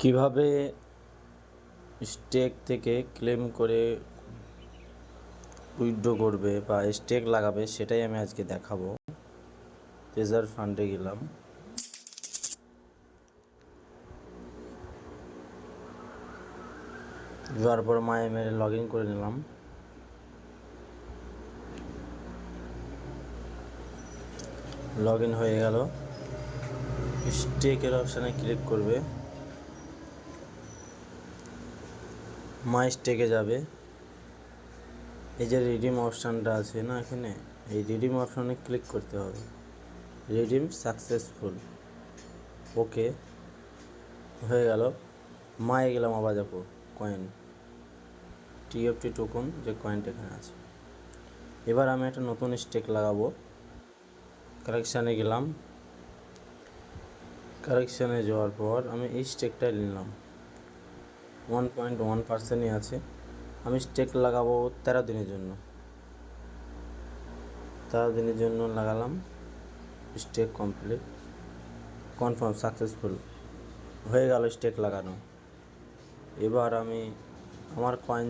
কিভাবে স্টেক থেকে ক্লেম করে উইথড্র করবে বা স্টেক লাগাবে সেটাই আমি আজকে দেখাবো। ট্রেজার ফান্ডে গেলাম, যাওয়ার পর মাইএমএল লগ ইন করে নিলাম। লগ ইন হয়ে গেল। স্টেকের অপশানে ক্লিক করবে, মাই স্টেকে যাবে। এই যে রিডিম অপশানটা আছে না, এখানে এই রিডিম অপশানে ক্লিক করতে হবে। রিডিম সাকসেসফুল, ওকে হয়ে গেল। মায়ে গেলাম, আবার দেখো কয়েন টিএফটি টোকন যে কয়েনটা এখানে আছে। এবার আমি একটা নতুন স্টেক লাগাবো। কারেকশানে গেলাম, কারেকশানে যাওয়ার পর আমি এই স্টেকটাই নিলাম। 1.1%ই আছে। আমি স্টেক লাগাবো 13 দিনের জন্য। 13 দিনের জন্য লাগালাম। স্টেক কমপ্লিট, কনফার্ম সাকসেসফুল হয়ে গেল স্টেক লাগানো। এবার আমি আমার কয়েন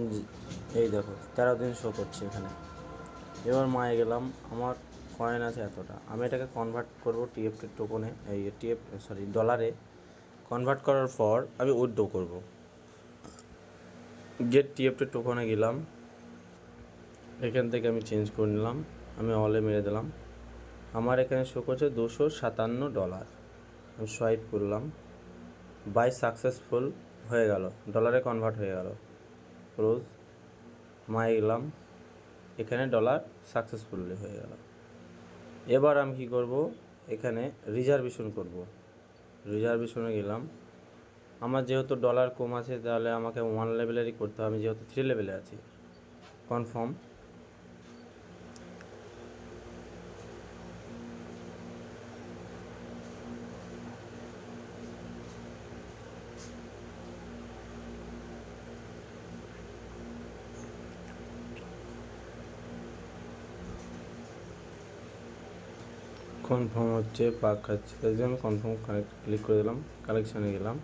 এই দেখো 13 দিন শো করছে এখানে। এবার মায়ে গেলাম, আমার কয়েন আছে এতটা। আমি এটাকে কনভার্ট করব টিএফটি টোকনে, এই ডলারে। কনভার্ট করার পর আমি উইথড্র করব। গেট টিএফটি টোকনে গেলাম, এখান থেকে আমি চেঞ্জ করে নিলাম। আমি অলে মেরে দিলাম। আমার এখানে শো করছে $257। আমি সোয়াইপ করলাম, বাই সাকসেসফুল হয়ে গেল, ডলারে কনভার্ট হয়ে গেল। ক্লোজ, মায়ে গেলাম, এখানে ডলার সাকসেসফুলি হয়ে গেল। এবার আমি কি করব, এখানে রিজার্ভেশন করব। রিজার্ভেশনে গেলাম। আমার যেহেতু ডলার কম আছে, তাহলে আমাকে 1 লেভেলেরই করতে হবে। আমি যেহেতু 3 লেভেলে আছি। কনফার্ম, কনফার্ম হচ্ছে, পাক খাচ্ছে, তাই জন্য আমি কনফার্ম ক্লিক করে দিলাম। কালেকশানে গেলাম,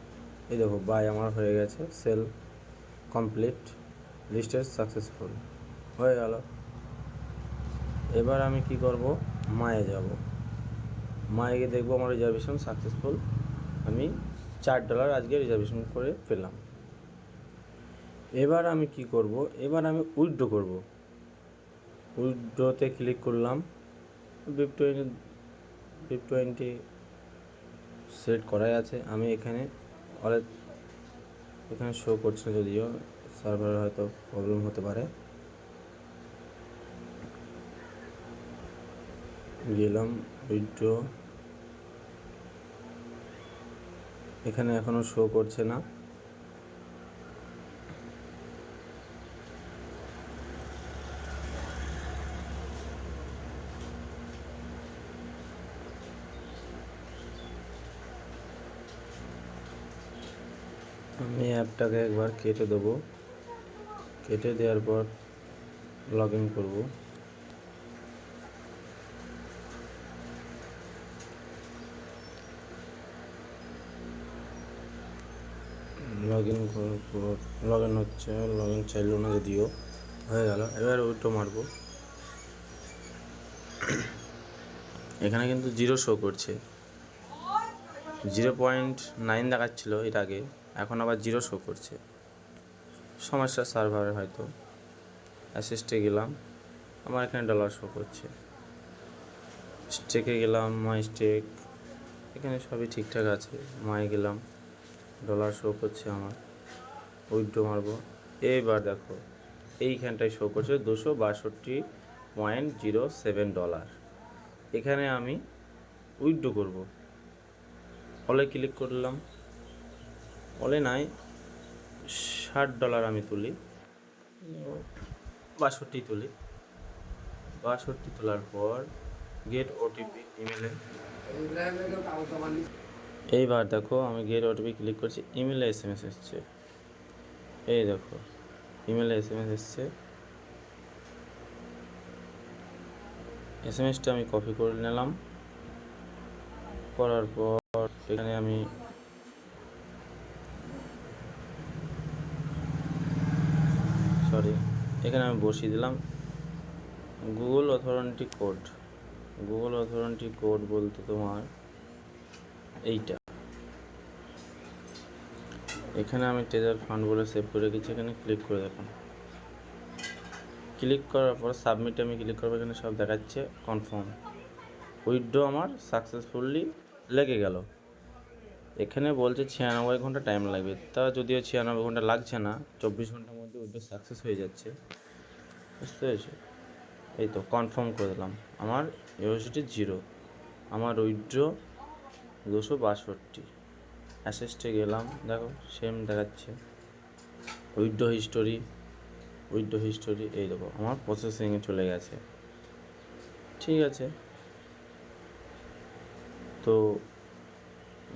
এই দেখো বাই আমার হয়ে গেছে। সেল কমপ্লিট, লিস্টেড সাকসেসফুল হয়ে গেল। এবার আমি কি করব, মায়ে যাব। মায়ে গিয়ে দেখবো আমার রিজার্ভেশন সাকসেসফুল। আমি $4 আজকে রিজার্ভেশন করে ফেললাম। এবার আমি কি করব, এবার আমি উইথড্র করব। উইথড্রতে ক্লিক করলাম। BIP20 সেট করাই আছে। আমি এখানে এখানে শো করছে, যদিও সার্ভারে হয়তো প্রবলেম হতে পারে। গেলাম উইথড্র, এখানে এখনও শো করছে না। আমি অ্যাপটাকে একবার কেটে দেবো। কেটে দেওয়ার পর লগ ইন করবো। লগ ইন করার পর লগ ইন হচ্ছে, লগ ইন চাইলো না, যদিও হয়ে গেল। এবার উইথড্র মারবো। এখানে কিন্তু 0 শো করছে। 0.9 দেখাচ্ছিল এর আগে, এখন আবার 0 শো করছে। সমস্যা সার্ভারে হয়তো। অ্যাসিস্টে গেলাম, আমার এখানে ডলার শো করছে। স্টেকে গেলাম, মাই স্টেক, এখানে সবই ঠিকঠাক আছে। মায়ে গেলাম, ডলার শো করছে আমার। উইথড্র মারবো। এইবার দেখো এইখানটায় শো করছে $262.07। এখানে আমি উইথড্র করব। অলে ক্লিক করলাম, অলে নাই, $60 আমি তুলি, 62 তুলি। 62 তোলার পর গেট ওটিপি ইমেলে। এইবার দেখো আমি গেট ওটিপি ক্লিক করছি, ইমেলে SMS এসছে। এই দেখো ইমেলে SMS এসছে। SMSটা আমি কপি করে নিলাম। করার পর এখানে আমি সরি, এখানে আমি বসিয়ে দিলাম Google authority code. Google authority code বলতে তোমার এইটা, এখানে আমি ট্রেজার ফান্ড বলে সেভ করে রেখেছি, এখানে ক্লিক করে দেখুন। ক্লিক করার পর সাবমিটে আমি ক্লিক করবো, এখানে সব দেখাচ্ছে কনফার্ম। উইথড্র আমার সাকসেসফুলি লেগে গেল। এখানে বলছে 96 ঘন্টা টাইম লাগবে, তা যদিও 96 ঘন্টা লাগছে না, 24 ঘন্টার মধ্যে উইথড্র সাকসেস হয়ে যাচ্ছে, বুঝতে পেরেছো? এই তো কনফার্ম করে দিলাম, আমার ইউএসডি 0, আমার উইথড্র 262। অ্যাসেস্টে গেলাম, দেখো সেম দেখাচ্ছে উইথড্র হিস্টোরি। এই দেখো আমার প্রসেসিংয়ে চলে গেছে। ঠিক আছে, তো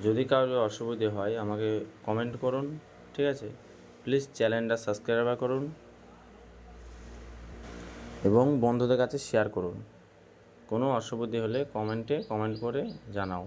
যদি কারোর অসুবিধে হয় আমাকে কমেন্ট করুন, ঠিক আছে? প্লিজ চ্যানেলটা সাবস্ক্রাইব করুন এবং বন্ধুদের কাছে শেয়ার করুন। কোনো অসুবিধে হলে কমেন্ট করে জানাও।